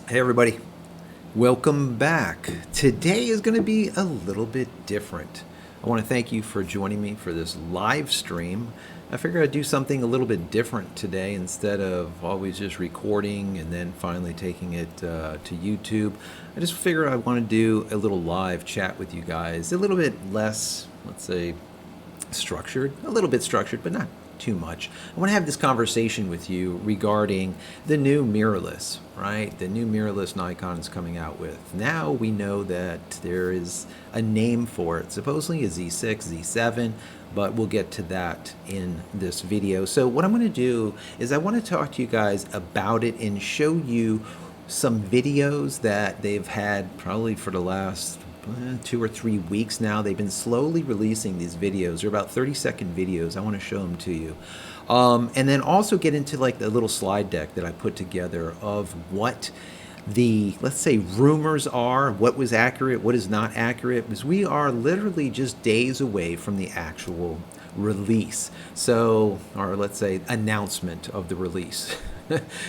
Hey everybody, welcome back. Today is going to be a little bit different. I want to thank you for joining me for this live stream. I figured I'd do something a little bit different today instead of always just recording and then finally taking it to YouTube. I just figured I want to do a little live chat with you guys, a little bit less, let's say, structured, a little bit structured, but not too much. I want to have this conversation with you regarding the new mirrorless, right? The new mirrorless Nikon is coming out with. Now we know that there is a name for it, supposedly a Z6, Z7, but we'll get to that in this video. So what I'm going to do is I want to talk to you guys about it and show you some videos that they've had probably for the last 2 or 3 weeks now. They've been slowly releasing these videos. They're about 30-second videos. I want to show them to you. And then also get into like the little slide deck that I put together of what the, let's say, rumors are, what was accurate, what is not accurate, because we are literally just days away from the actual release. So, or let's say announcement of the release.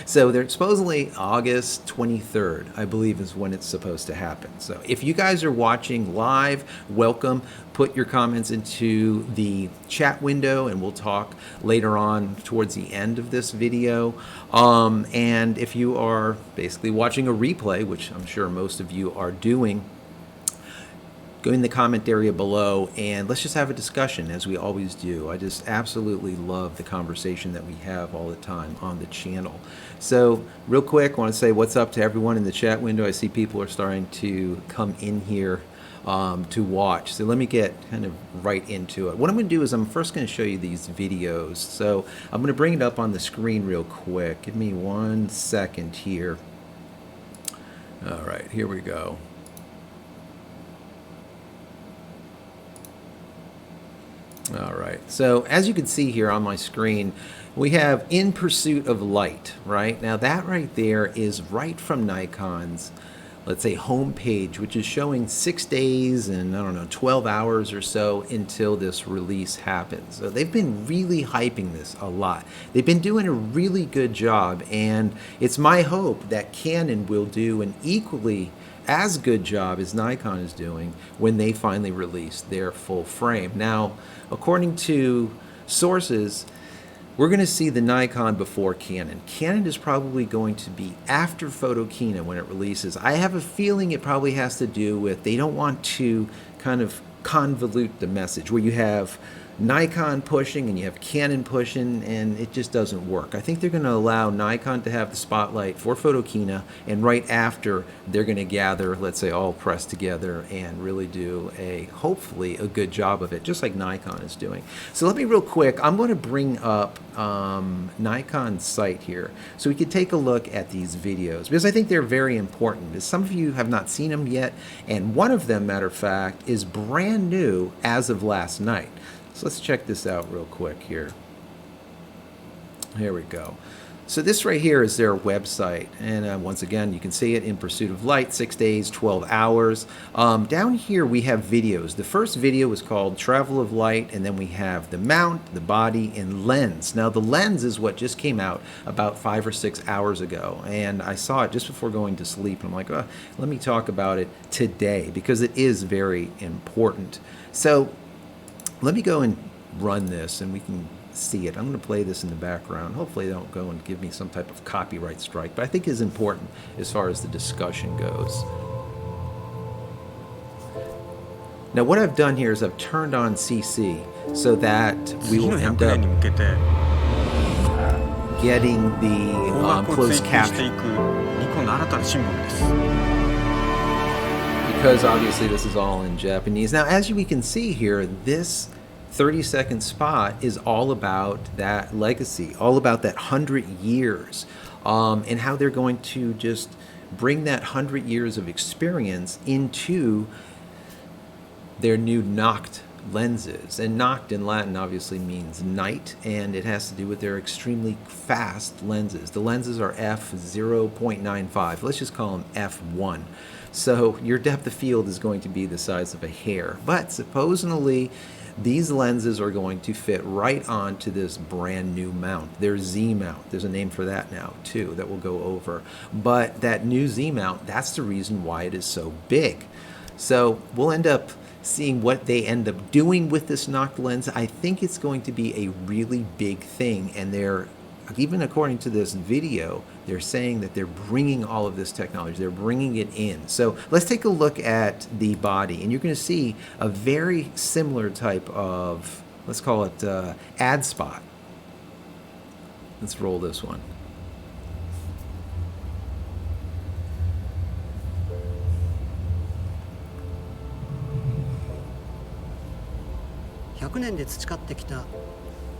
So they're supposedly August 23rd, I believe, is when it's supposed to happen. So if you guys are watching live, welcome. Put your comments into the chat window and we'll talk later on towards the end of this video. And if you are basically watching a replay, which I'm sure most of you are doing, go in the comment area below and let's just have a discussion as we always do. I just absolutely love the conversation that we have all the time on the channel. So real quick, I want to say what's up to everyone in the chat window. I see people are starting to come in here to watch. So let me get kind of right into it. What I'm going to do is I'm first going to show you these videos. So I'm going to bring it up on the screen real quick. Give me 1 second here. All right, here we go. All right, so as you can see here on my screen, we have In Pursuit of Light, right? Now that right there is right from Nikon's, let's say, homepage, which is showing 6 days and, I don't know, 12 hours or so until this release happens. So they've been really hyping this a lot. They've been doing a really good job, and it's my hope that Canon will do an equally as good job as Nikon is doing when they finally release their full frame. Now, according to sources, we're going to see the Nikon before Canon. Canon is probably going to be after Photokina when it releases. I have a feeling it probably has to do with they don't want to kind of convolute the message where you have Nikon pushing and you have Canon pushing, and it just doesn't work. I think they're going to allow Nikon to have the spotlight for Photokina, and right after they're going to gather, let's say, all press together and really do hopefully a good job of it, just like Nikon is doing. So let me real quick, I'm going to bring up Nikon's site here so we can take a look at these videos because I think they're very important. As some of you have not seen them yet, and one of them, matter of fact, is brand new as of last night. So let's check this out real quick here. Here we go. So this right here is their website. And once again, you can see it, In Pursuit of Light, 6 days, 12 hours. Down here we have videos. The first video was called Travel of Light, and then we have the mount, the body, and lens. Now the lens is what just came out about 5 or 6 hours ago. And I saw it just before going to sleep. And I'm like, oh, let me talk about it today because it is very important. So let me go and run this and we can see it. I'm going to play this in the background. Hopefully they don't go and give me some type of copyright strike, but I think it's important as far as the discussion goes. Now what I've done here is I've turned on CC so that we will end up getting the closed caption. Because obviously this is all in Japanese. Now, as we can see here, this 30-second spot is all about that legacy, all about that 100 years, and how they're going to just bring that 100 years of experience into their new lenses. And Nacht in Latin obviously means night, and it has to do with their extremely fast lenses. The lenses are f/0.95. Let's just call them f1. So your depth of field is going to be the size of a hair. But supposedly, these lenses are going to fit right onto this brand new mount. Their Z mount. There's a name for that now too that we'll go over. But that new Z mount, that's the reason why it is so big. So we'll end up seeing what they end up doing with this Nacht lens. I think it's going to be a really big thing, and they're, even according to this video, they're saying that they're bringing all of this technology, they're bringing it in. So let's take a look at the body, and you're going to see a very similar type of, let's call it ad spot. Let's roll this one.100年で培ってきた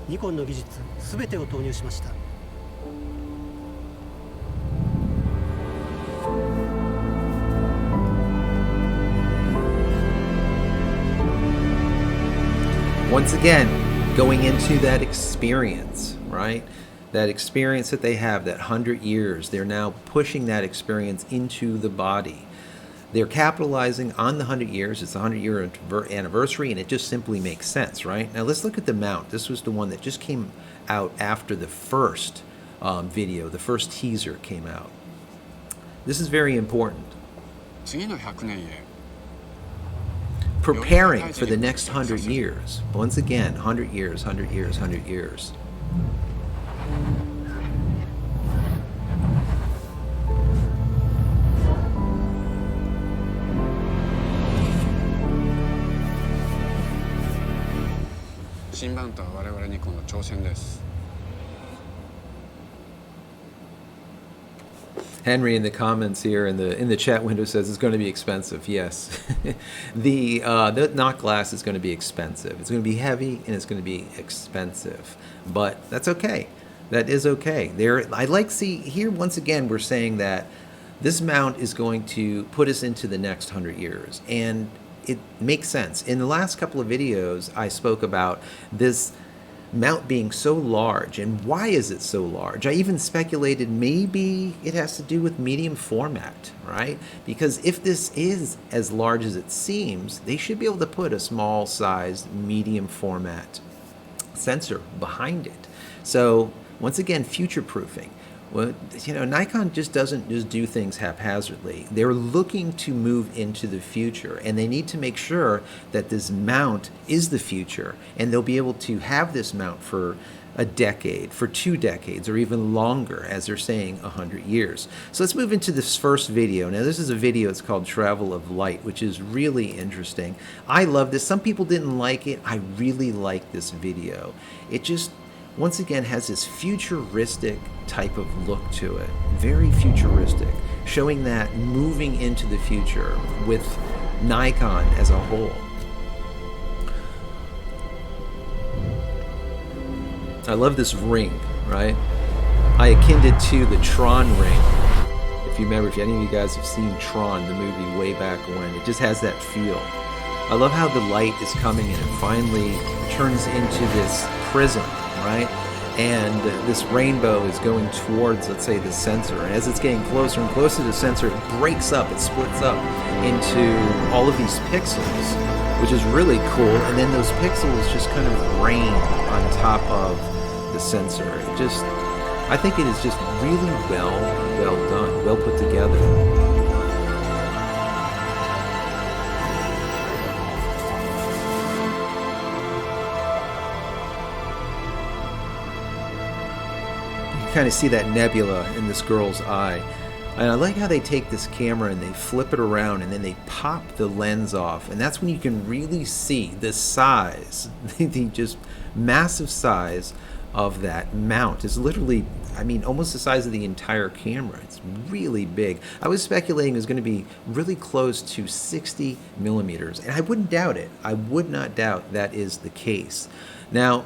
ニコンの技術すべてを投入しました。Once again, going into that experience, right? That experience that they have, that 100 years, they're now pushing that experience into the body. They're capitalizing on the 100 years. It's the 100-year anniversary, and it just simply makes sense, right? Now let's look at the mount. This was the one that just came out after the first video. The first teaser came out. This is very important. Preparing for the next 100 years. Once again, 100 years, 100 years, 100 years. Henry in the comments here in the chat window says it's going to be expensive. Yes, the Nacht glass is going to be expensive. It's going to be heavy and it's going to be expensive, but that's okay. That is okay. I like see here once again we're saying that this mount is going to put us into the next 100 years, and it makes sense. In the last couple of videos, I spoke about this mount being so large, and why is it so large? I even speculated maybe it has to do with medium format, right? Because if this is as large as it seems, they should be able to put a small sized medium format sensor behind it. So once again, future proofing. Well, you know, Nikon just doesn't just do things haphazardly. They're looking to move into the future, and they need to make sure that this mount is the future, and they'll be able to have this mount for a decade, for 2 decades, or even longer, as they're saying 100 years. So let's move into this first video. Now this is a video, it's called Travel of Light, which is really interesting. I love this. Some people didn't like it. I really like this video. It just, once again, has this futuristic type of look to it. Very futuristic, showing that moving into the future with Nikon as a whole. I love this ring, right? I akin it to the Tron ring. If you remember, if any of you guys have seen Tron, the movie way back when, it just has that feel. I love how the light is coming and it finally turns into this prism, right? And this rainbow is going towards, let's say, the sensor. And as it's getting closer and closer to the sensor, it breaks up, it splits up into all of these pixels, which is really cool. And then those pixels just kind of rain on top of the sensor. It just, I think it is just really well done, well put together. Kind of see that nebula in this girl's eye, and I like how they take this camera and they flip it around and then they pop the lens off, and that's when you can really see the size, the just massive size of that mount. Is literally, I mean, almost the size of the entire camera. It's really big. I was speculating it was going to be really close to 60 millimeters, and I wouldn't doubt it. I would not doubt that is the case. Now,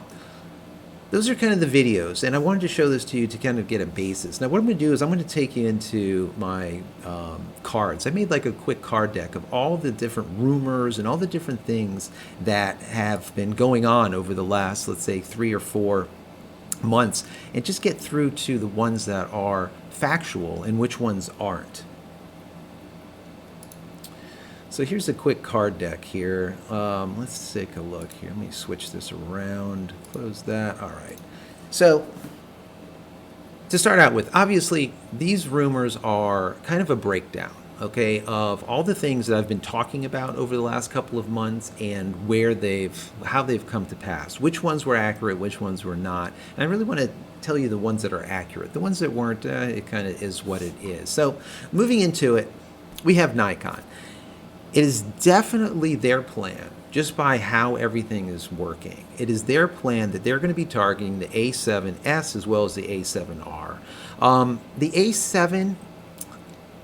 those are kind of the videos, and I wanted to show this to you to kind of get a basis. Now what I'm going to do is I'm going to take you into my cards. I made like a quick card deck of all the different rumors and all the different things that have been going on over the last, let's say, 3 or 4 months, and just get through to the ones that are factual and which ones aren't. So here's a quick card deck here. Let's take a look here. Let me switch this around. Close that. All right. So to start out with, obviously, these rumors are kind of a breakdown, okay, of all the things that I've been talking about over the last couple of months and how they've come to pass. Which ones were accurate, which ones were not. And I really want to tell you the ones that are accurate. The ones that weren't, it kind of is what it is. So moving into it, we have Nikon. It is definitely their plan, just by how everything is working. It is their plan that they're going to be targeting the A7S as well as the A7R. The A7,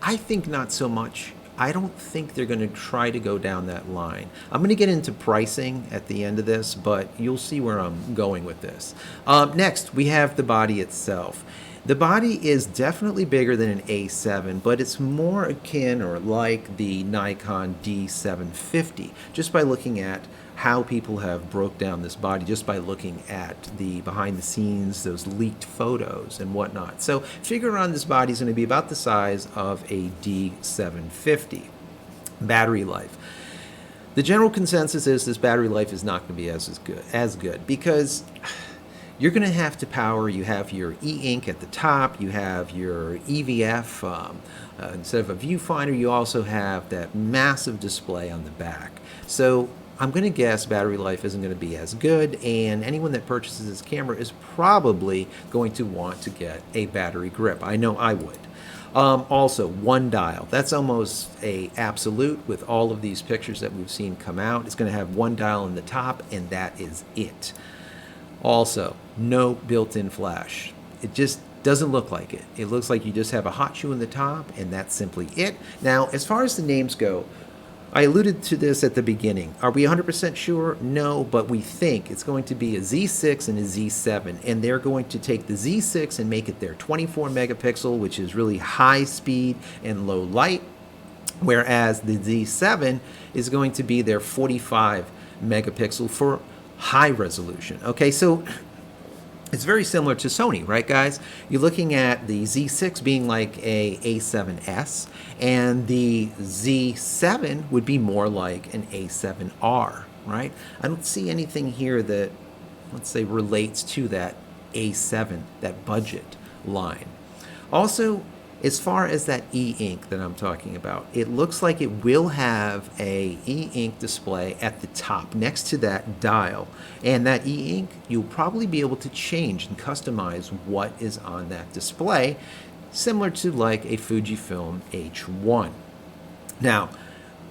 I think not so much. I don't think they're going to try to go down that line. I'm going to get into pricing at the end of this, but you'll see where I'm going with this. Next, we have the body itself. The body is definitely bigger than an A7, but it's more akin or like the Nikon D750, just by looking at how people have broke down this body, just by looking at the behind the scenes, those leaked photos and whatnot. So figure on this body is going to be about the size of a D750. Battery life. The general consensus is this battery life is not going to be as good because you're going to have to power. You have your e-ink at the top. You have your EVF. Instead of a viewfinder, you also have that massive display on the back. So I'm going to guess battery life isn't going to be as good, and anyone that purchases this camera is probably going to want to get a battery grip. I know I would. Also, one dial. That's almost a absolute with all of these pictures that we've seen come out. It's going to have one dial in the top, and that is it. Also, no built-in flash. It just doesn't look like it. It looks like you just have a hot shoe in the top, and that's simply it. Now, as far as the names go, I alluded to this at the beginning. Are we 100% sure? No, but we think it's going to be a Z6 and a Z7, and they're going to take the Z6 and make it their 24 megapixel, which is really high speed and low light, whereas the Z7 is going to be their 45 megapixel for high resolution. Okay, so it's very similar to Sony, right, guys? You're looking at the Z6 being like a A7S, and the Z7 would be more like an A7R, right? I don't see anything here that, let's say, relates to that A7, that budget line. Also, as far as that e-ink that I'm talking about, it looks like it will have a e-ink display at the top next to that dial. And that e-ink, you'll probably be able to change and customize what is on that display, similar to like a Fujifilm H1. Now,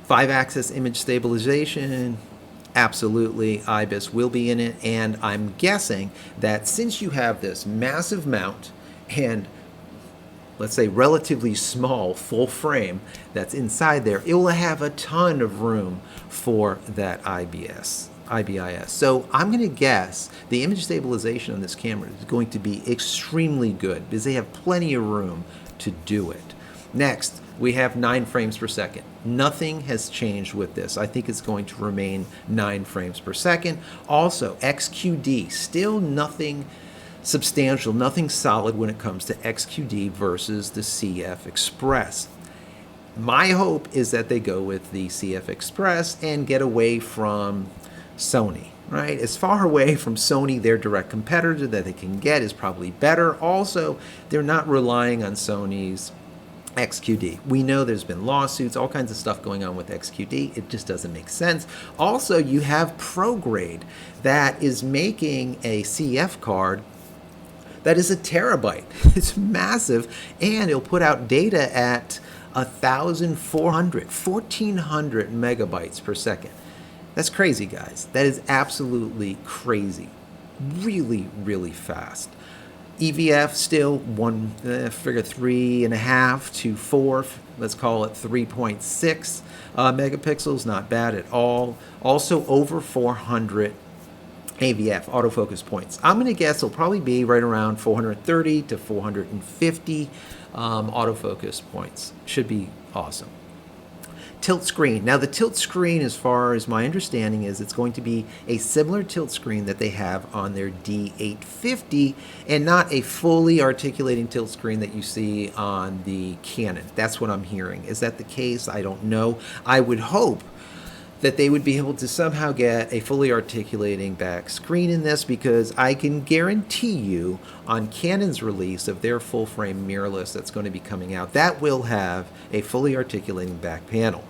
5-axis image stabilization, absolutely, IBIS will be in it. And I'm guessing that since you have this massive mount and, let's say, relatively small full frame that's inside there, it will have a ton of room for that IBIS. So I'm going to guess the image stabilization on this camera is going to be extremely good because they have plenty of room to do it. Next, we have 9 frames per second. Nothing has changed with this. I think it's going to remain 9 frames per second. Also, XQD, still nothing substantial, nothing solid when it comes to XQD versus the CF Express. My hope is that they go with the CF Express and get away from Sony, right? As far away from Sony, their direct competitor that they can get is probably better. Also, they're not relying on Sony's XQD. We know there's been lawsuits, all kinds of stuff going on with XQD. It just doesn't make sense. Also, you have ProGrade that is making a CF card that is a terabyte. It's massive, and it'll put out data at 1,400 megabytes per second. That's crazy, guys. That is absolutely crazy. Really, really fast. EVF still 3.5 to 4, let's call it 3.6 megapixels, not bad at all. Also over 400 AVF, autofocus points. I'm going to guess it'll probably be right around 430 to 450 autofocus points. Should be awesome. Tilt screen. Now the tilt screen, as far as my understanding is, it's going to be a similar tilt screen that they have on their D850 and not a fully articulating tilt screen that you see on the Canon. That's what I'm hearing. Is that the case? I don't know. I would hope that they would be able to somehow get a fully articulating back screen in this, because I can guarantee you on Canon's release of their full frame mirrorless that's going to be coming out, that will have a fully articulating back panel.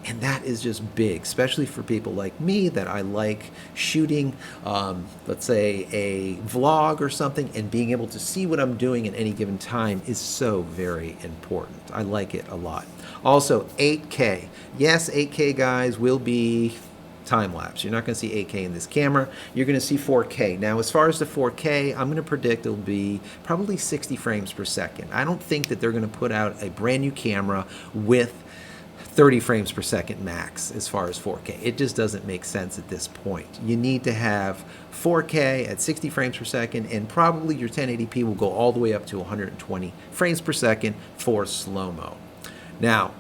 And that is just big, especially for people like me that I like shooting, let's say, a vlog or something, and being able to see what I'm doing at any given time is so very important. I like it a lot. Also, 8K. Yes, 8K, guys, will be time-lapse. You're not going to see 8K in this camera. You're going to see 4K. Now, as far as the 4K, I'm going to predict it'll be probably 60 frames per second. I don't think that they're going to put out a brand new camera with 30 frames per second max as far as 4K. It just doesn't make sense at this point. You need to have 4K at 60 frames per second, and probably your 1080p will go all the way up to 120 frames per second for slow-mo. Now,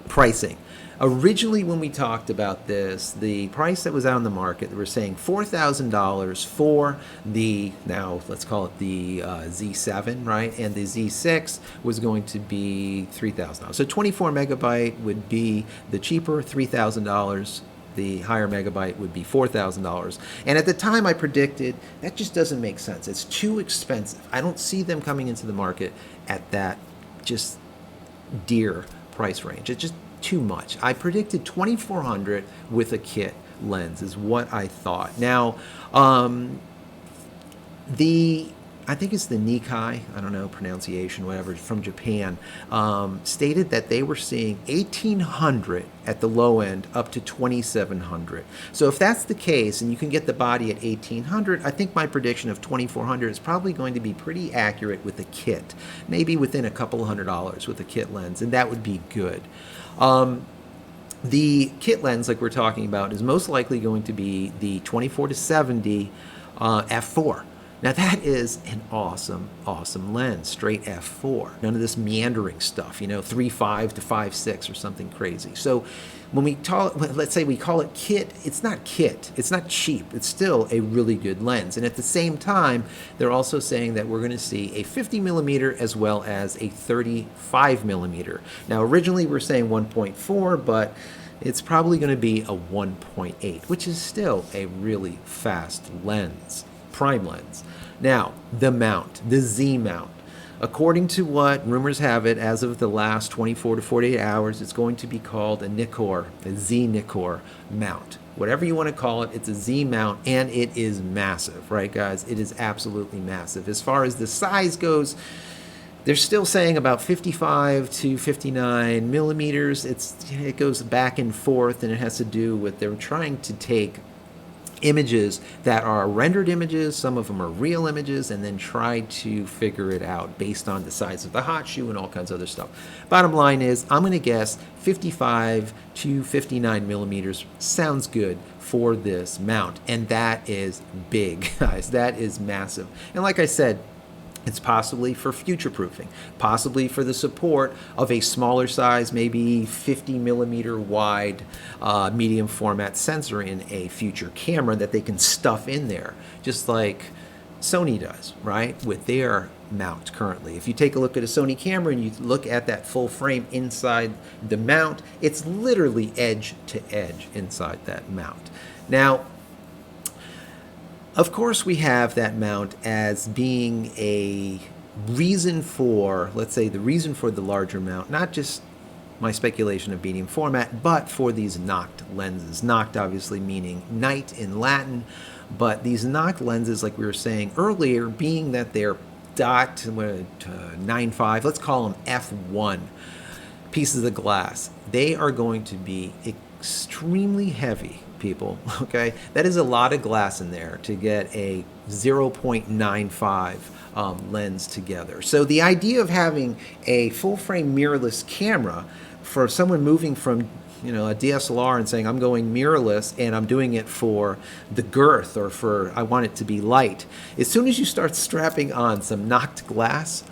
pricing. Originally, when we talked about this, the price that was out on the market, they were saying $4,000 for the, now let's call it the Z7, right? And the Z6 was going to be $3,000. So 24 megabyte would be the cheaper, $3,000. The higher megabyte would be $4,000. And at the time I predicted, that just doesn't make sense. It's too expensive. I don't see them coming into the market at that just dear price range. It's just too much. I predicted 2400 with a kit lens is what I thought. Now, I think it's the Nikkei, I don't know, pronunciation, whatever, from Japan, stated that they were seeing 1800 at the low end up to 2700. So if that's the case, and you can get the body at 1800, I think my prediction of 2400 is probably going to be pretty accurate with a kit, maybe within a couple of $100 with a kit lens, and that would be good. The kit lens, like we're talking about, is most likely going to be the 24-70 f4. Now that is an awesome, awesome lens, straight f4. None of this meandering stuff, you know, 3.5 to 5.6 or something crazy. So when we talk, let's say we call it kit, it's not kit, it's not cheap, it's still a really good lens. And at the same time, they're also saying that we're going to see a 50 millimeter as well as a 35 millimeter. Now originally we're saying 1.4, but it's probably going to be a 1.8, which is still a really fast lens, prime lens. Now, the mount, the Z mount. According to what rumors have it, as of the last 24 to 48 hours, it's going to be called a NIKKOR, a Z-NIKKOR mount. Whatever you want to call it, it's a Z mount, and it is massive, right, guys? It is absolutely massive. As far as the size goes, they're still saying about 55 to 59 millimeters. It goes back and forth, and it has to do with they're trying to take images that are rendered images, some of them are real images, and then try to figure it out based on the size of the hot shoe and all kinds of other stuff. Bottom line is, I'm going to guess 55 to 59 millimeters sounds good for this mount, and that is big, guys. That is massive. And like I said, it's possibly for future proofing, possibly for the support of a smaller size, maybe 50 millimeter wide medium format sensor in a future camera that they can stuff in there, just like Sony does, right, with their mount currently. If you take a look at a Sony camera and you look at that full frame inside the mount, it's literally edge to edge inside that mount. Now, of course, we have that mount as being a reason for, let's say, the reason for the larger mount, not just my speculation of medium format, but for these knocked lenses. Knocked obviously meaning night in Latin, but these knocked lenses, like we were saying earlier, being that they're .95, let's call them f1 pieces of glass, they are going to be extremely heavy, people, okay? That is a lot of glass in there to get a 0.95 lens together. So the idea of having a full frame mirrorless camera for someone moving from a DSLR and saying I'm going mirrorless and I'm doing it for the girth or for I want it to be light. As soon as you start strapping on some knocked glass,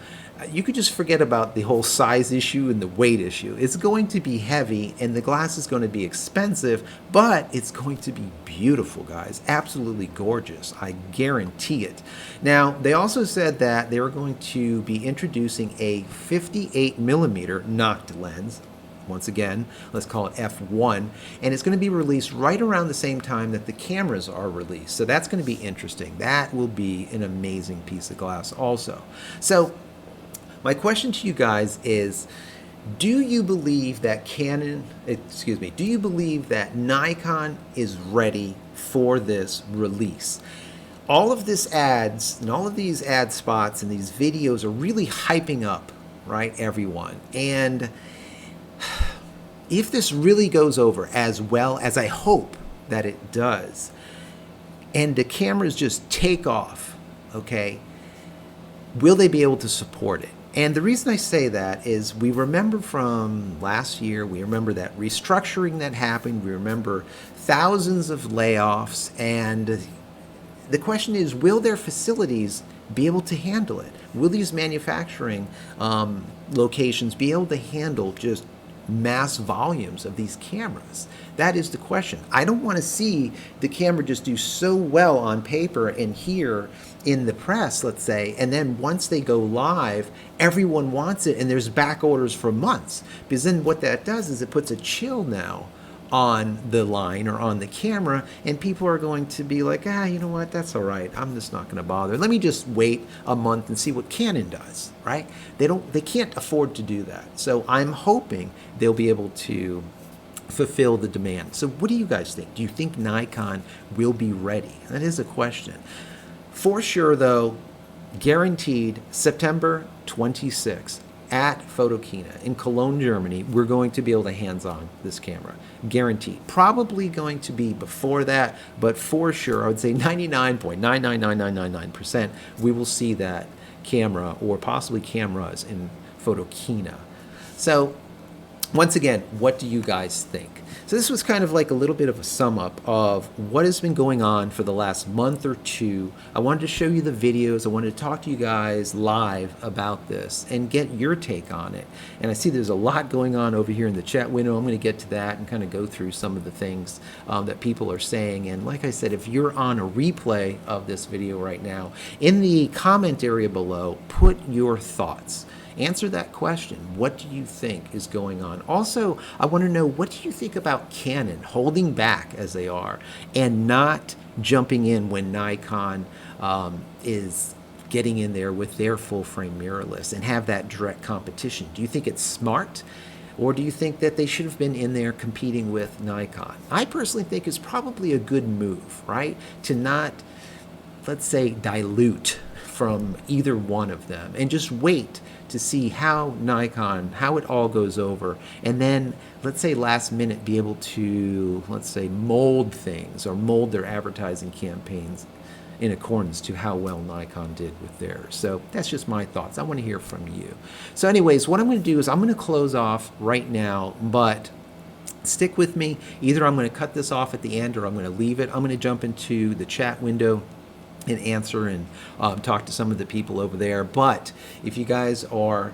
you could just forget about the whole size issue and the weight issue. It's going to be heavy and the glass is going to be expensive, but it's going to be beautiful, guys. Absolutely gorgeous. I guarantee it. Now, they also said that they were going to be introducing a 58mm knocked lens. Once again, let's call it f1, and it's going to be released right around the same time that the cameras are released. So that's going to be interesting. That will be an amazing piece of glass also. So my question to you guys is, do you believe that do you believe that Nikon is ready for this release? All of this ads and all of these ad spots and these videos are really hyping up, right, everyone. And if this really goes over as well as I hope that it does, and the cameras just take off, okay, will they be able to support it? And the reason I say that is we remember from last year, we remember that restructuring that happened, we remember thousands of layoffs, and the question is, will their facilities be able to handle it? Will these manufacturing locations be able to handle just mass volumes of these cameras? That is the question. I don't want to see the camera just do so well on paper and here in the press, let's say, and then once they go live, everyone wants it and there's back orders for months. Because then what that does is it puts a chill now on the line or on the camera, and people are going to be like, you know what, that's all right, I'm just not going to bother. Let me just wait a month and see what Canon does, right? They can't afford to do that. So I'm hoping they'll be able to fulfill the demand. So what do you guys think? Do you think Nikon will be ready? That is a question. For sure, though, guaranteed September 26th at Photokina in Cologne, Germany, we're going to be able to hands-on this camera. Guaranteed. Probably going to be before that, but for sure, I would say 99.999999% we will see that camera or possibly cameras in Photokina. So once again, what do you guys think? So this was kind of like a little bit of a sum up of what has been going on for the last month or two. I wanted to show you the videos. I wanted to talk to you guys live about this and get your take on it. And I see there's a lot going on over here in the chat window. I'm going to get to that and kind of go through some of the things that people are saying. And like I said, if you're on a replay of this video right now, in the comment area below, put your thoughts. Answer that question. What do you think is going on? Also, I want to know, what do you think about Canon holding back as they are and not jumping in when Nikon is getting in there with their full-frame mirrorless and have that direct competition? Do you think it's smart? Or do you think that they should have been in there competing with Nikon? I personally think it's probably a good move, right? To not, let's say, dilute from either one of them and just wait to see how Nikon, how it all goes over, and then, let's say, last minute be able to, let's say, mold things or mold their advertising campaigns in accordance to how well Nikon did with theirs. So that's just my thoughts. I want to hear from you. So anyways, what I'm going to do is I'm going to close off right now, but stick with me. Either I'm going to cut this off at the end or I'm going to leave it. I'm going to jump into the chat window and answer and talk to some of the people over there. But if you guys are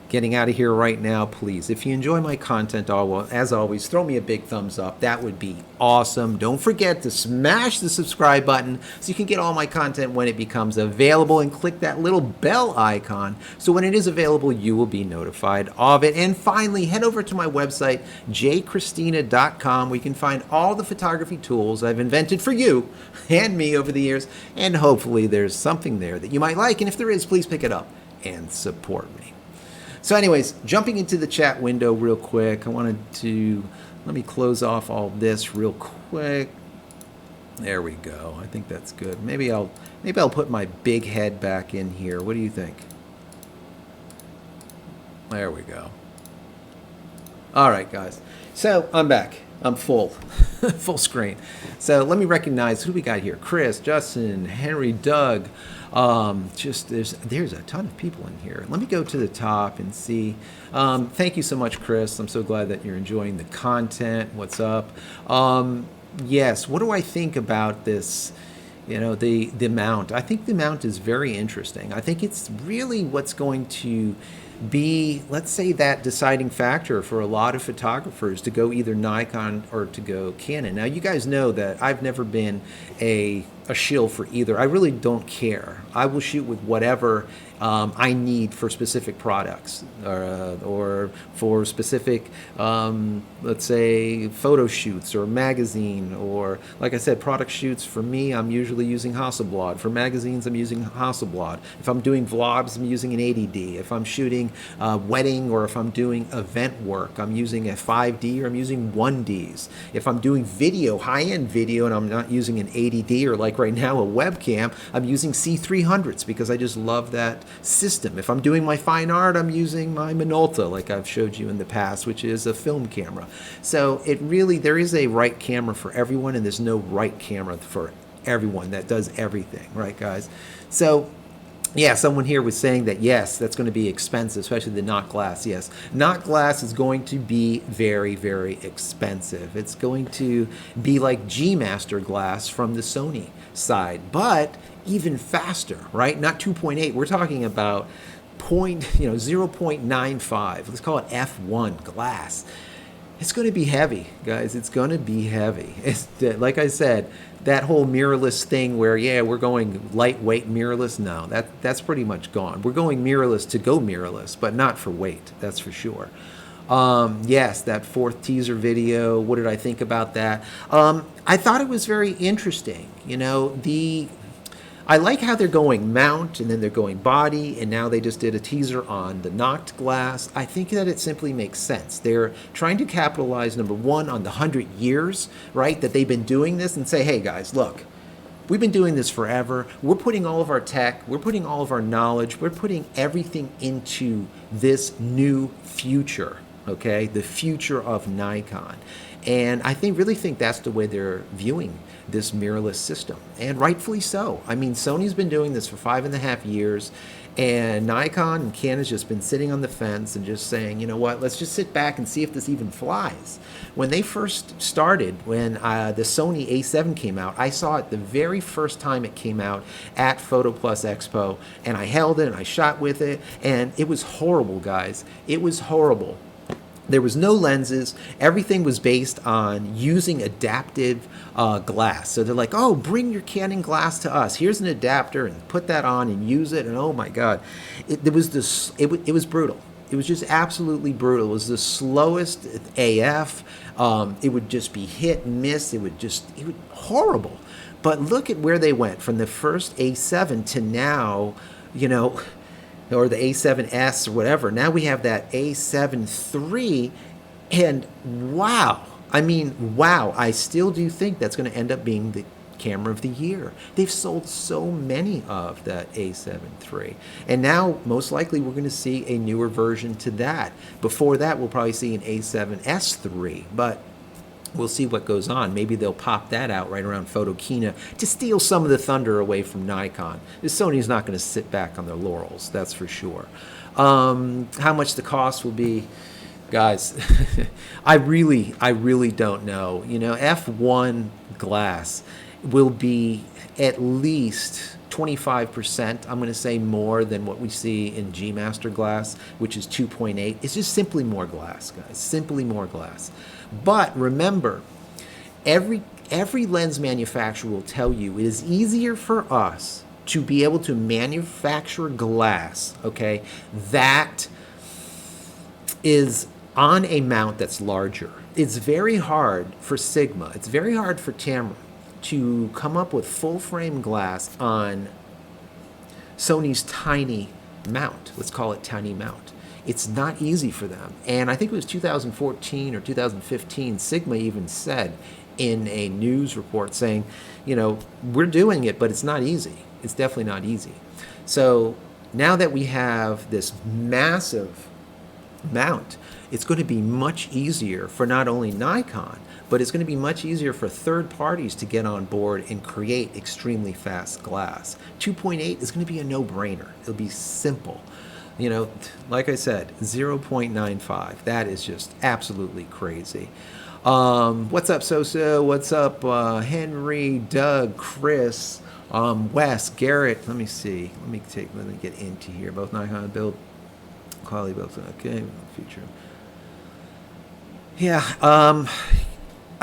getting out of here right now, please, if you enjoy my content, as always, throw me a big thumbs up. That would be awesome. Don't forget to smash the subscribe button so you can get all my content when it becomes available, and click that little bell icon so when it is available, you will be notified of it. And finally, head over to my website, JCristina.com, where you can find all the photography tools I've invented for you and me over the years, and hopefully there's something there that you might like, and if there is, please pick it up and support me. So anyways, jumping into the chat window real quick, I wanted to, let me close off all this real quick. There we go. I think that's good. Maybe I'll put my big head back in here. What do you think? There we go. All right, guys. So I'm back. I'm full, full screen. So let me recognize who we got here. Chris, Justin, Henry, Doug, Just there's a ton of people in here. Let me go to the top and see. Thank you so much, Chris. I'm so glad that you're enjoying the content. What's up? Yes. What do I think about this? The mount. I think the mount is very interesting. I think it's really what's going to be, let's say, that deciding factor for a lot of photographers to go either Nikon or to go Canon. Now, you guys know that I've never been a shill for either. I really don't care. I will shoot with whatever I need for specific products or for specific, let's say, photo shoots or magazine, or, like I said, product shoots. For me, I'm usually using Hasselblad. For magazines, I'm using Hasselblad. If I'm doing vlogs, I'm using an 80D. If I'm shooting wedding or if I'm doing event work, I'm using a 5D or I'm using 1Ds. If I'm doing video, high-end video, and I'm not using an 80D or, like right now, a webcam, I'm using C300s because I just love that system. If I'm doing my fine art, I'm using my Minolta, like I've showed you in the past, which is a film camera. So there is a right camera for everyone, and there's no right camera for everyone that does everything, right, guys? So yeah, someone here was saying that, yes, that's going to be expensive, especially the Not Glass. Yes, Not Glass is going to be very, very expensive. It's going to be like G Master glass from the Sony side, but even faster, right? Not 2.8. We're talking about 0.95. Let's call it F1 glass. It's going to be heavy, guys. It's going to be heavy. It's, like I said, that whole mirrorless thing where, yeah, we're going lightweight mirrorless. No, that's pretty much gone. We're going mirrorless to go mirrorless, but not for weight. That's for sure. Yes, that fourth teaser video. What did I think about that? I thought it was very interesting. I like how they're going mount and then they're going body, and now they just did a teaser on the knocked glass. I think that it simply makes sense. They're trying to capitalize, number one, on the 100 years, right, that they've been doing this, and say, hey guys, look, we've been doing this forever. We're putting all of our tech, we're putting all of our knowledge, we're putting everything into this new future, okay, the future of Nikon. And I really think that's the way they're viewing this mirrorless system, and rightfully so. I mean, Sony's been doing this for 5.5 years, and Nikon and Canon's just been sitting on the fence and just saying, you know what, let's just sit back and see if this even flies. When they first started, when the Sony A7 came out, I saw it the very first time it came out at Photo Plus Expo, and I held it and I shot with it, and it was horrible, guys. It was horrible. There was no lenses. Everything was based on using adaptive glass. So they're like, oh, bring your Canon glass to us. Here's an adapter, and put that on and use it. And oh my God, it was brutal. It was just absolutely brutal. It was the slowest AF. It would just be hit and miss. It would horrible. But look at where they went from the first A7 to now, or the A7S or whatever. Now we have that A7 III, and wow. I mean, wow. I still do think that's going to end up being the camera of the year. They've sold so many of that A7 III. And now, most likely, we're going to see a newer version to that. Before that, we'll probably see an A7S III, but we'll see what goes on. Maybe they'll pop that out right around Photokina to steal some of the thunder away from Nikon. Sony's not going to sit back on their laurels, that's for sure. How much the cost will be, guys, I really don't know. F1 glass will be at least 25%, I'm going to say, more than what we see in G Master glass, which is 2.8. It's just simply more glass, guys, simply more glass. But remember, every lens manufacturer will tell you it is easier for us to be able to manufacture glass, okay, that is on a mount that's larger. It's very hard for Sigma, it's very hard for Tamron to come up with full frame glass on Sony's tiny mount. Let's call it tiny mount. It's not easy for them. And I think it was 2014 or 2015, Sigma even said in a news report saying, we're doing it, but it's not easy. It's definitely not easy. So now that we have this massive mount, it's going to be much easier for not only Nikon, but it's going to be much easier for third parties to get on board and create extremely fast glass. 2.8 is going to be a no-brainer. It'll be simple. You know, like I said, 0.95. That is just absolutely crazy. What's up, Soso? What's up, Henry, Doug, Chris, Wes, Garrett? Let me see. Let me get into here. Both Nikon build quality builds. Okay, future. Yeah.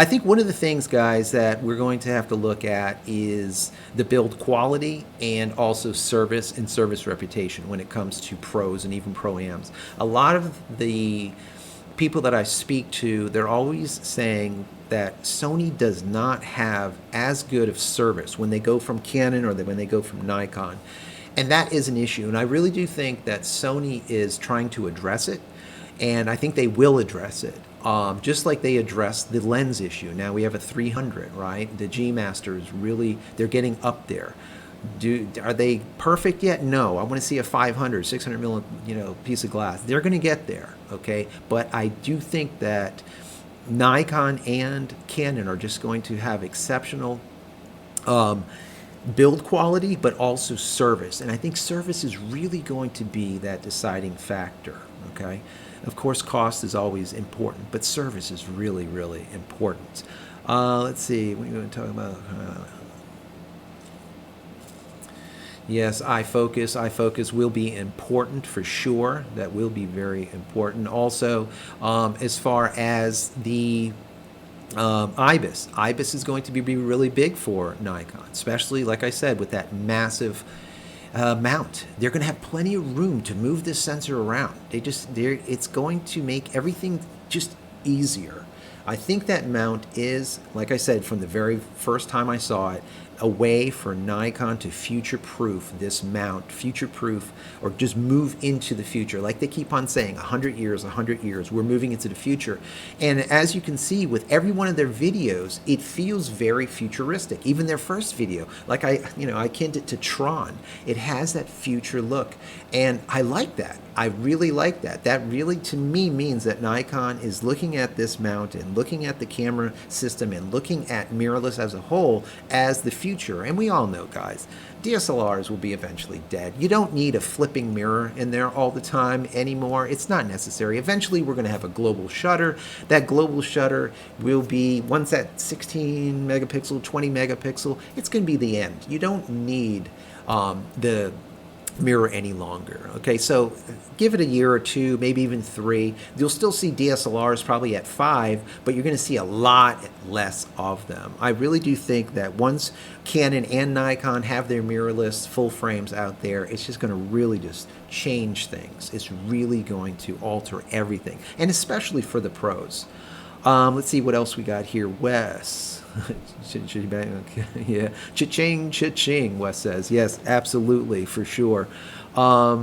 I think one of the things, guys, that we're going to have to look at is the build quality and also service and service reputation when it comes to pros and even pro-ams. A lot of the people that I speak to, they're always saying that Sony does not have as good of service when they go from Canon or when they go from Nikon. And that is an issue. And I really do think that Sony is trying to address it. And I think they will address it. Just like they addressed the lens issue. Now we have a 300, right? The G Master is really, they're getting up there. Are they perfect yet? No. I want to see a 500, 600 mil, piece of glass. They're going to get there, okay? But I do think that Nikon and Canon are just going to have exceptional build quality, but also service. And I think service is really going to be that deciding factor, okay? Of course, cost is always important, but service is really, really important. Let's see, what are you going to talk about? Yes, iFocus will be important for sure. That will be very important. Also, as far as the IBIS is going to be really big for Nikon, especially, like I said, with that massive mount. They're going to have plenty of room to move this sensor around. It's going to make everything just easier. I think that mount is, like I said, from the very first time I saw it, a way for Nikon to future-proof this mount, future-proof, or just move into the future. Like they keep on saying, 100 years, we're moving into the future. And as you can see with every one of their videos, it feels very futuristic. Even their first video, like I akin it to Tron. It has that future look. And I like that. I really like that. That really, to me, means that Nikon is looking at this mount and looking at the camera system and looking at mirrorless as a whole as the future. And we all know, guys, DSLRs will be eventually dead. You don't need a flipping mirror in there all the time anymore. It's not necessary. Eventually, we're going to have a global shutter. That global shutter will be, once that 16 megapixel, 20 megapixel, it's going to be the end. You don't need the mirror any longer. Okay, so give it a year or two, maybe even 3. You'll still see DSLRs probably at 5, but you're going to see a lot less of them. I really do think that once Canon and Nikon have their mirrorless full frames out there, it's just going to really just change things. It's really going to alter everything, and especially for the pros. Let's see what else we got here. Wes. Yeah, cha-ching, cha-ching, Wes says. Yes, absolutely, for sure. Let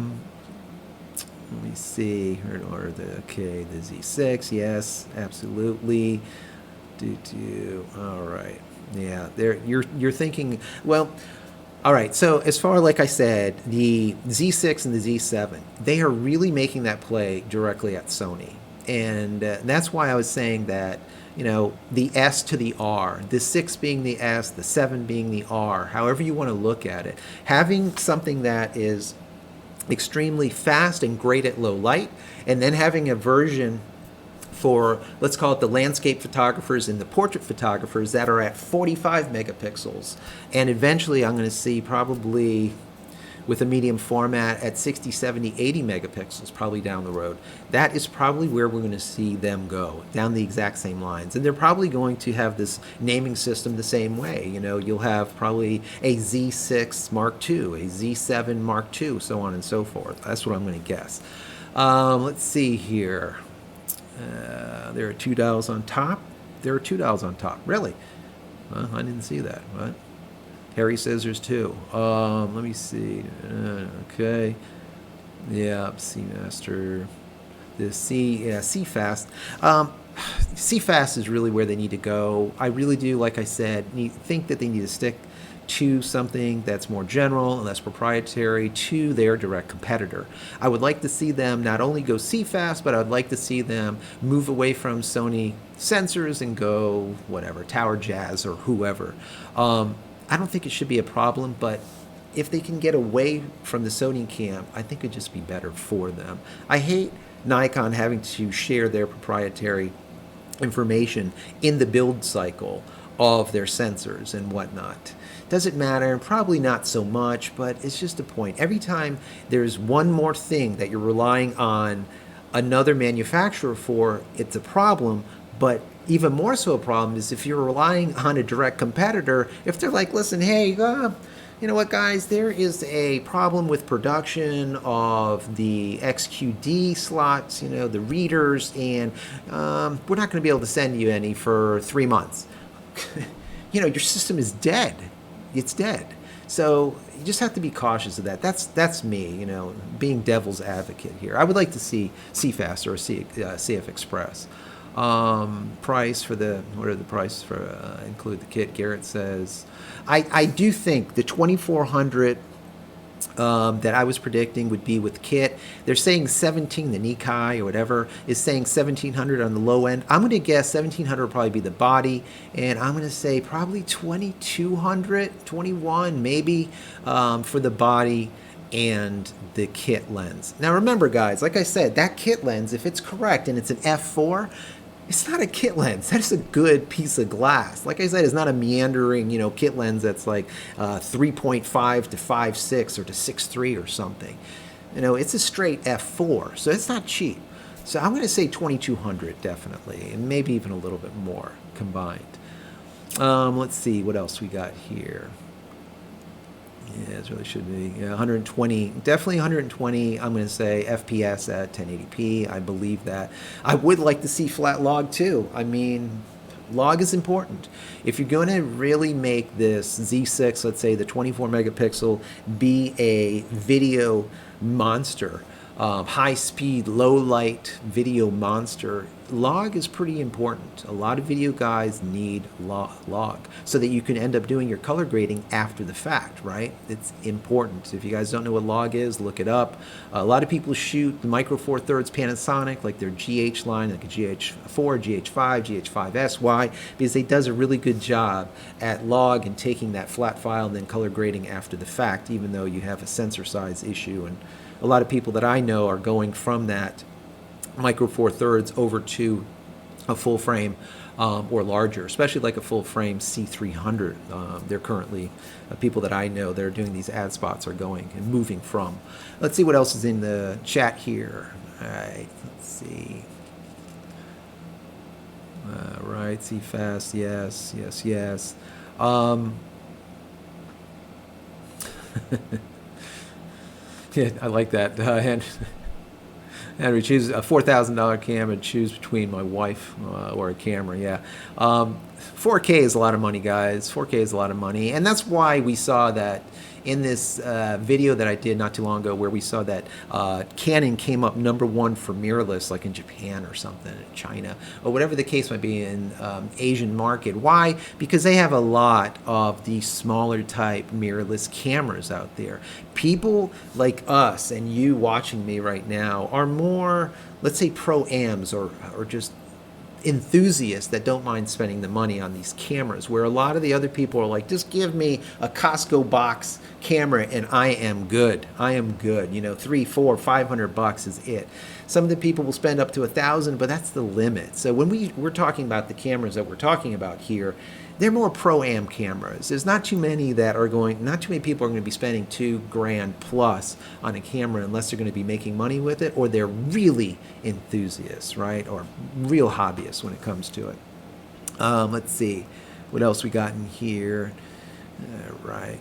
me see. Or the Z6. Yes, absolutely. All right. Yeah, you're thinking, well, all right, so as far, like I said, the Z6 and the Z7, they are really making that play directly at Sony. And that's why I was saying that, the S to the R, the 6 being the S, the 7 being the R, however you want to look at it, having something that is extremely fast and great at low light, and then having a version for, let's call it the landscape photographers and the portrait photographers that are at 45 megapixels. And eventually I'm going to see probably with a medium format at 60, 70, 80 megapixels probably down the road. That is probably where we're going to see them go, down the exact same lines. And they're probably going to have this naming system the same way. You'll have probably a Z6 Mark II, a Z7 Mark II, so on and so forth. That's what I'm going to guess. Let's see here. There are 2 dials on top. There are 2 dials on top. Really? Well, I didn't see that. What? Harry says there's 2. Let me see. Okay. Yeah, C-Master. The C-Fast. C-Fast is really where they need to go. I really do, like I said, think that they need to stick to something that's more general and less proprietary to their direct competitor. I would like to see them not only go CFast, but I would like to see them move away from Sony sensors and go whatever, Tower Jazz or whoever. I don't think it should be a problem, but if they can get away from the Sony cam, I think it'd just be better for them. I hate Nikon having to share their proprietary information in the build cycle of their sensors and whatnot. Doesn't matter, probably not so much, but it's just a point. Every time there's one more thing that you're relying on another manufacturer for, it's a problem. But even more so a problem is if you're relying on a direct competitor, if they're like, listen, hey, you know what, guys, there is a problem with production of the XQD slots, you know, the readers, and we're not going to be able to send you any for 3 months. You know, your system is dead. It's dead. So you just have to be cautious of that. That's me, you know, being devil's advocate here. I would like to see CFast or CF Express. Price for the, what are the prices for include the kit? Garrett says, I do think the 2400 that I was predicting would be with kit. They're saying 17, the Nikkei or whatever is saying 1700 on the low end. I'm going to guess 1700 will probably be the body, and I'm going to say probably 2200, 21 maybe for the body and the kit lens. Now remember, guys, like I said, that kit lens, if it's correct and it's an f4, it's not a kit lens. That is a good piece of glass. Like I said, it's not a meandering, you know, kit lens that's like 3.5 to 5.6 or to 6.3 or something. You know, it's a straight f4, so it's not cheap. So I'm going to say 2200 definitely, and maybe even a little bit more combined. Let's see what else we got here. Yeah, it really should be 120, definitely 120. I'm going to say FPS at 1080p. I believe that. I would like to see flat log too. I mean, log is important. If you're going to really make this Z6, let's say the 24 megapixel, be a video monster, high speed, low light video monster, log is pretty important. A lot of video guys need log so that you can end up doing your color grading after the fact, right? It's important. If you guys don't know what log is, look it up. A lot of people shoot the Micro Four Thirds Panasonic, like their GH line, like a GH4, GH5, GH5SY, because it does a really good job at log and taking that flat file and then color grading after the fact, even though you have a sensor size issue. And a lot of people that I know are going from that Micro Four Thirds over to a full frame or larger, especially like a full frame C300. They're currently people that I know that are doing these ad spots are going and moving from. Let's see what else is in the chat here. All right, let's see. Right, see fast, yes. Yeah, I like that. Henry, choose a $4,000 camera, choose between my wife or a camera. Yeah, 4K is a lot of money, guys. 4K is a lot of money, and that's why we saw that in this video that I did not too long ago, where we saw that Canon came up #1 for mirrorless, like in Japan or something, in China, or whatever the case might be in Asian market. Why? Because they have a lot of these smaller type mirrorless cameras out there. People like us and you watching me right now are more, let's say, pro-ams or just enthusiasts that don't mind spending the money on these cameras, where a lot of the other people are like, just give me a Costco box camera and I am good. You know, $300, $400, $500 is it. Some of the people will spend up to $1,000, but that's the limit. So when we're talking about the cameras that we're talking about here, they're more pro-am cameras. There's not too many people are going to be spending $2,000 plus on a camera unless they're going to be making money with it, or they're really enthusiasts, right? Or real hobbyists when it comes to it. Let's see what else we got in here. Right.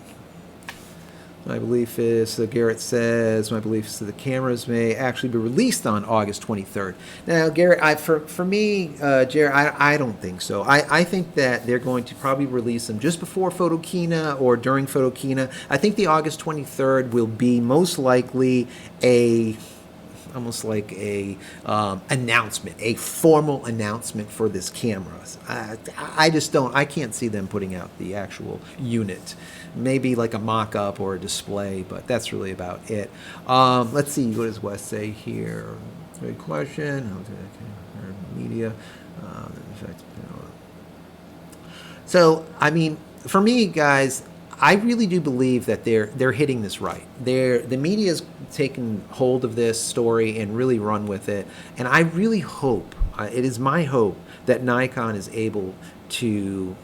My belief is, so Garrett says, my belief is that the cameras may actually be released on August 23rd. Now, Garrett, for me, Jared, I don't think so. I think that they're going to probably release them just before Photokina or during Photokina. I think the August 23rd will be most likely almost like a announcement, a formal announcement for this camera. I can't see them putting out the actual unit. Maybe like a mock-up or a display, but that's really about it. Let's see, what does Wes say here? Good question. Media. So, I mean, for me, guys, I really do believe that they're hitting this right. The media's taken hold of this story and really run with it. And I really hope, it is my hope, that Nikon is able to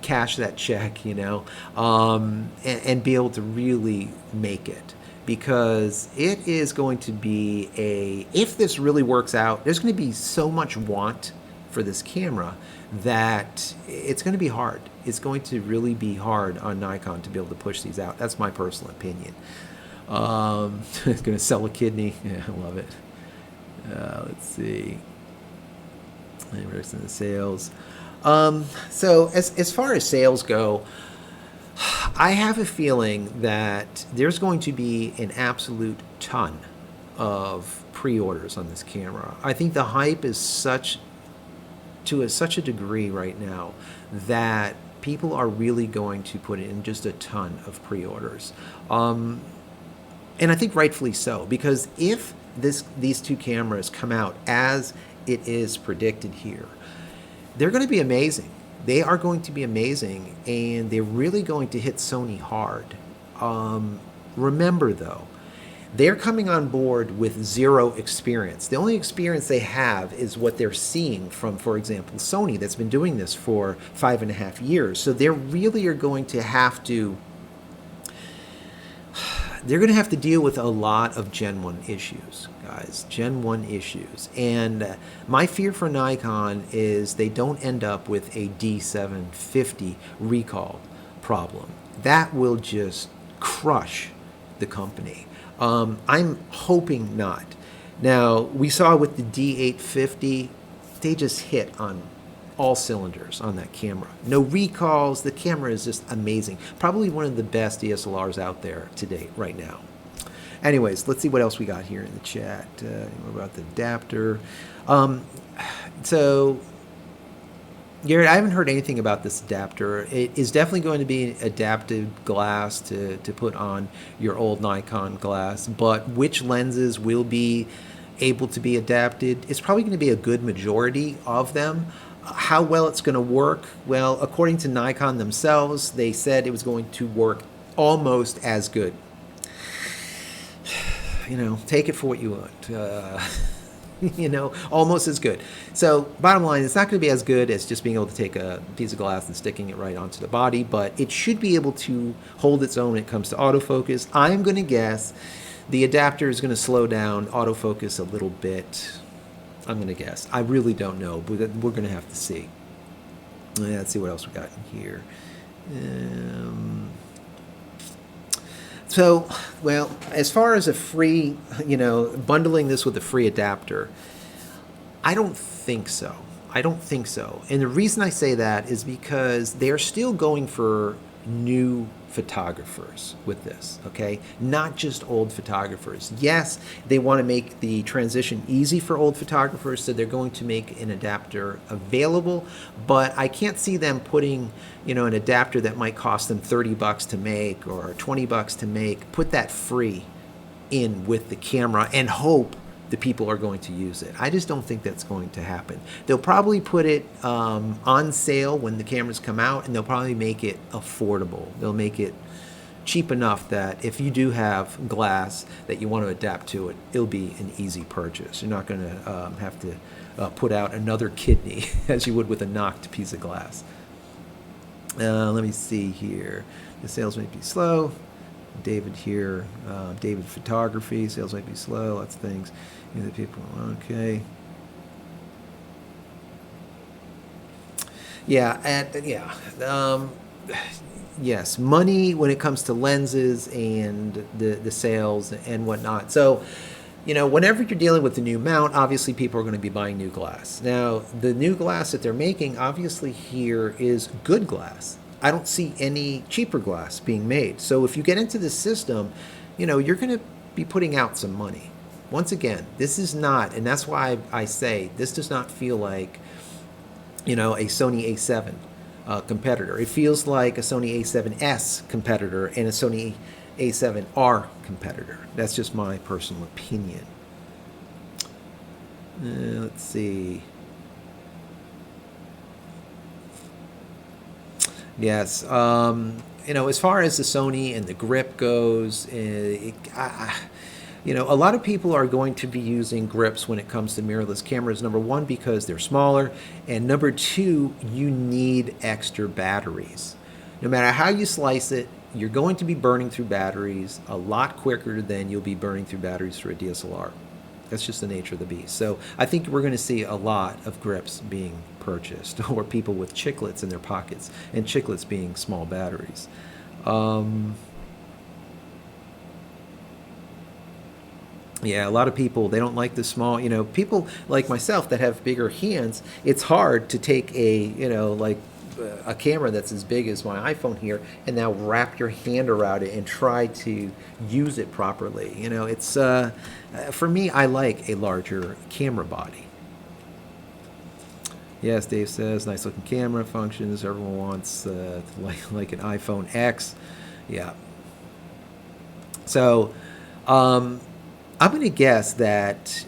cash that check, you know, and be able to really make it. Because it is going to be if this really works out, there's going to be so much want for this camera that it's going to be hard. It's going to really be hard on Nikon to be able to push these out. That's my personal opinion. It's going to sell a kidney. Yeah, I love it. Let's see. Rest of the sales. So as far as sales go, I have a feeling that there's going to be an absolute ton of pre-orders on this camera. I think the hype is such a degree right now that people are really going to put in just a ton of pre-orders. And I think rightfully so, because if these two cameras come out as it is predicted here, they're going to be amazing. They are going to be amazing, and they're really going to hit Sony hard. Remember, though, they're coming on board with zero experience. The only experience they have is what they're seeing from, for example, Sony, that's been doing this for 5.5 years. So they really are going to have to deal with a lot of Gen 1 issues, guys. Gen 1 issues. And my fear for Nikon is they don't end up with a D750 recall problem. That will just crush the company. I'm hoping not. Now, we saw with the D850, they just hit on all cylinders on that camera. No recalls. The camera is just amazing. Probably one of the best DSLRs out there to date right now. Anyways, let's see what else we got here in the chat. What about the adapter? So, Garrett, I haven't heard anything about this adapter. It is definitely going to be adaptive glass to put on your old Nikon glass, but which lenses will be able to be adapted? It's probably going to be a good majority of them. How well it's going to work? Well, according to Nikon themselves, they said it was going to work almost as good. You know, take it for what you want. You know, almost as good. So bottom line, it's not going to be as good as just being able to take a piece of glass and sticking it right onto the body, but it should be able to hold its own when it comes to autofocus. I'm going to guess the adapter is going to slow down autofocus a little bit. I'm going to guess. I really don't know, but we're going to have to see. Let's see what else we got in here. So, well, as far as a free, you know, bundling this with a free adapter, I don't think so. I don't think so. And the reason I say that is because they're still going for new photographers with this, okay? Not just old photographers. Yes, they want to make the transition easy for old photographers, so they're going to make an adapter available, but I can't see them putting, you know, an adapter that might cost them $30 to make or $20 to make, put that free in with the camera and hope the people are going to use it. I just don't think that's going to happen. They'll probably put it on sale when the cameras come out, and they'll probably make it affordable. They'll make it cheap enough that if you do have glass that you want to adapt to it, it'll be an easy purchase. You're not going to have to put out another kidney as you would with a knocked piece of glass. Let me see here. The sales might be slow. David here, David Photography, sales might be slow, lots of things. The people, okay. Yeah, yes, money when it comes to lenses and the sales and whatnot. So, you know, whenever you're dealing with the new mount, obviously people are going to be buying new glass. Now, the new glass that they're making, obviously here is good glass. I don't see any cheaper glass being made. So if you get into this system, you know, you're going to be putting out some money. Once again, this is not, and that's why I say this does not feel like, a Sony A7 competitor. It feels like a Sony A7S competitor and a Sony A7R competitor. That's just my personal opinion. Let's see. Yes. As far as the Sony and the grip goes, a lot of people are going to be using grips when it comes to mirrorless cameras. Number one, because they're smaller, and number two, you need extra batteries. No matter how you slice it, you're going to be burning through batteries a lot quicker than you'll be burning through batteries for a DSLR. That's just the nature of the beast. So I think we're going to see a lot of grips being purchased, or people with chiclets in their pockets, and chiclets being small batteries. Yeah, a lot of people, they don't like the small, people like myself that have bigger hands. It's hard to take a camera that's as big as my iPhone here and now wrap your hand around it and try to use it properly. It's for me, I like a larger camera body. Yes, Dave says, nice looking camera, functions. Everyone wants like an iPhone X. Yeah. So, I'm going to guess that,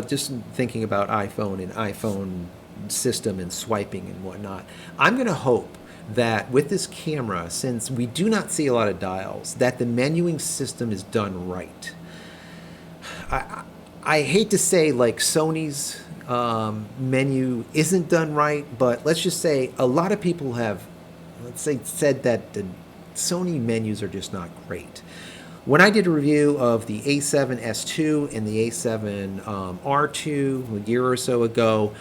just thinking about iPhone and iPhone system and swiping and whatnot, I'm going to hope that with this camera, since we do not see a lot of dials, that the menuing system is done right. I hate to say like Sony's menu isn't done right, but let's just say a lot of people have, said that the Sony menus are just not great. When I did a review of the A7S2 and the A7R2 a year or so ago,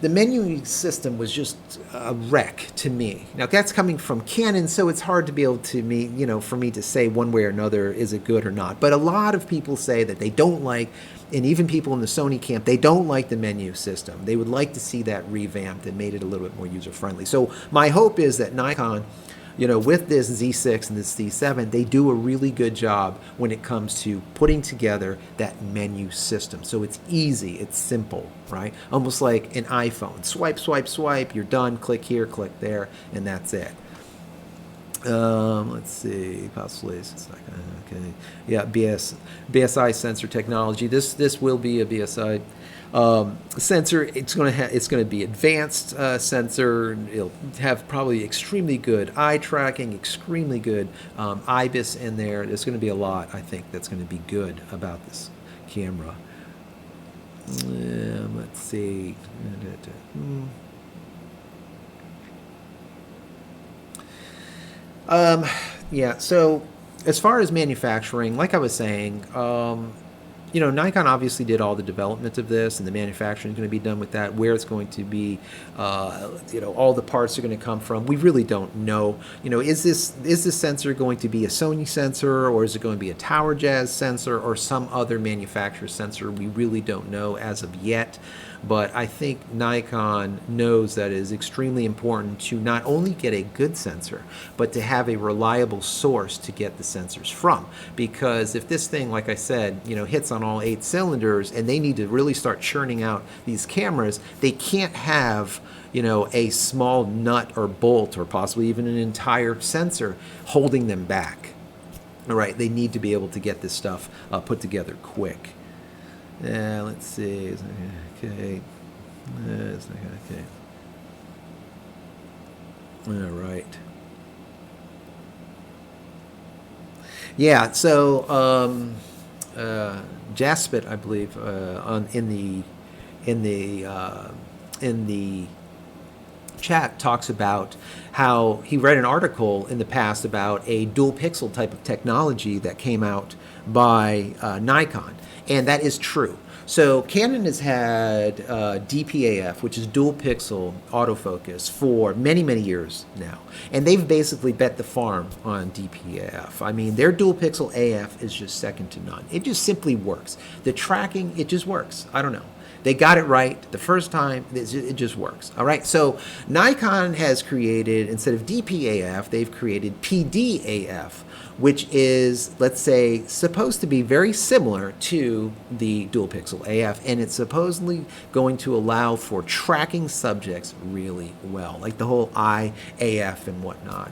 the menuing system was just a wreck to me. Now that's coming from Canon, so it's hard to be able to for me to say one way or another is it good or not. But a lot of people say that they don't like, and even people in the Sony camp, they don't like the menu system. They would like to see that revamped and made it a little bit more user friendly. So my hope is that Nikon, with this Z6 and this Z7, they do a really good job when it comes to putting together that menu system. So it's easy, it's simple, right? Almost like an iPhone. Swipe, swipe, swipe, you're done, click here, click there, and that's it. Let's see, possibly it's not gonna, okay. Yeah, BSI sensor technology. This will be a BSI sensor. It's going to be advanced sensor. It'll have probably extremely good eye tracking, extremely good IBIS in there. There's going to be a lot, I think, that's going to be good about this camera. Let's see. Yeah, so as far as manufacturing, like I was saying, Nikon obviously did all the development of this, and the manufacturing is going to be done with that. Where it's going to be, all the parts are going to come from, we really don't know. Is this sensor going to be a Sony sensor, or is it going to be a Tower Jazz sensor, or some other manufacturer's sensor? We really don't know as of yet. But I think Nikon knows that it is extremely important to not only get a good sensor, but to have a reliable source to get the sensors from. Because if this thing, like I said, hits on all 8 cylinders, and they need to really start churning out these cameras, they can't have a small nut or bolt, or possibly even an entire sensor holding them back. All right, they need to be able to get this stuff put together quick. Let's see. Okay. It's not okay. All right. Yeah. So Jaspit, I believe, in the chat talks about how he read an article in the past about a dual pixel type of technology that came out by Nikon, and that is true. So Canon has had DPAF, which is dual pixel autofocus, for many, many years now. And they've basically bet the farm on DPAF. I mean, their dual pixel AF is just second to none. It just simply works. The tracking, it just works. I don't know. They got it right the first time. It just works. All right. So Nikon has created, instead of DPAF, they've created PDAF, which is, let's say, supposed to be very similar to the dual pixel AF, and it's supposedly going to allow for tracking subjects really well, like the whole IAF and whatnot.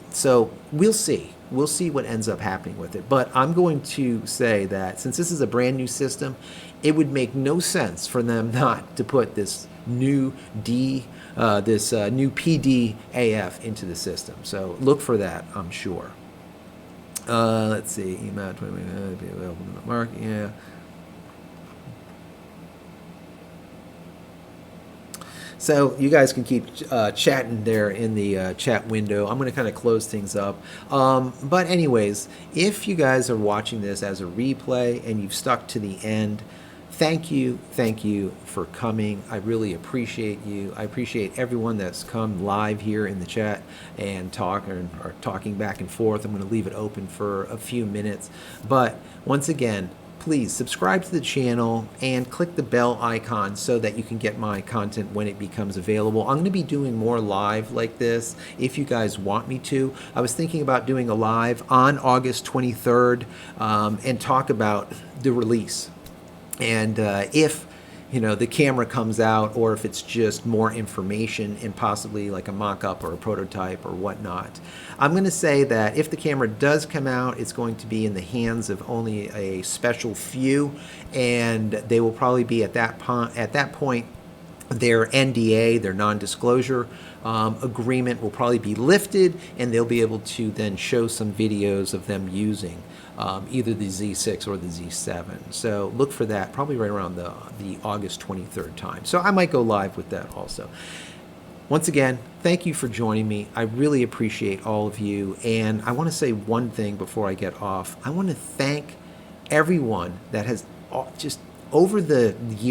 So we'll see. We'll see what ends up happening with it. But I'm going to say that since this is a brand new system, it would make no sense for them not to put this new new PDAF into the system. So look for that, I'm sure. Let's see, email 20 be available in the market. Yeah. So you guys can keep chatting there in the chat window. I'm going to kind of close things up. But anyways, if you guys are watching this as a replay and you've stuck to the end, thank you for coming. I really appreciate you. I appreciate everyone that's come live here in the chat and talking back and forth. I'm going to leave it open for a few minutes. But once again, please subscribe to the channel and click the bell icon so that you can get my content when it becomes available. I'm going to be doing more live like this if you guys want me to. I was thinking about doing a live on August 23rd and talk about the release. And if the camera comes out, or if it's just more information and possibly like a mock-up or a prototype or whatnot. I'm going to say that if the camera does come out, it's going to be in the hands of only a special few, and they will probably be at that point their NDA, their non-disclosure agreement will probably be lifted, and they'll be able to then show some videos of them using either the Z6 or the Z7. So look for that probably right around the August 23rd time. So I might go live with that also. Once again, thank you for joining me. I really appreciate all of you. And I want to say one thing before I get off. I want to thank everyone that has just over the years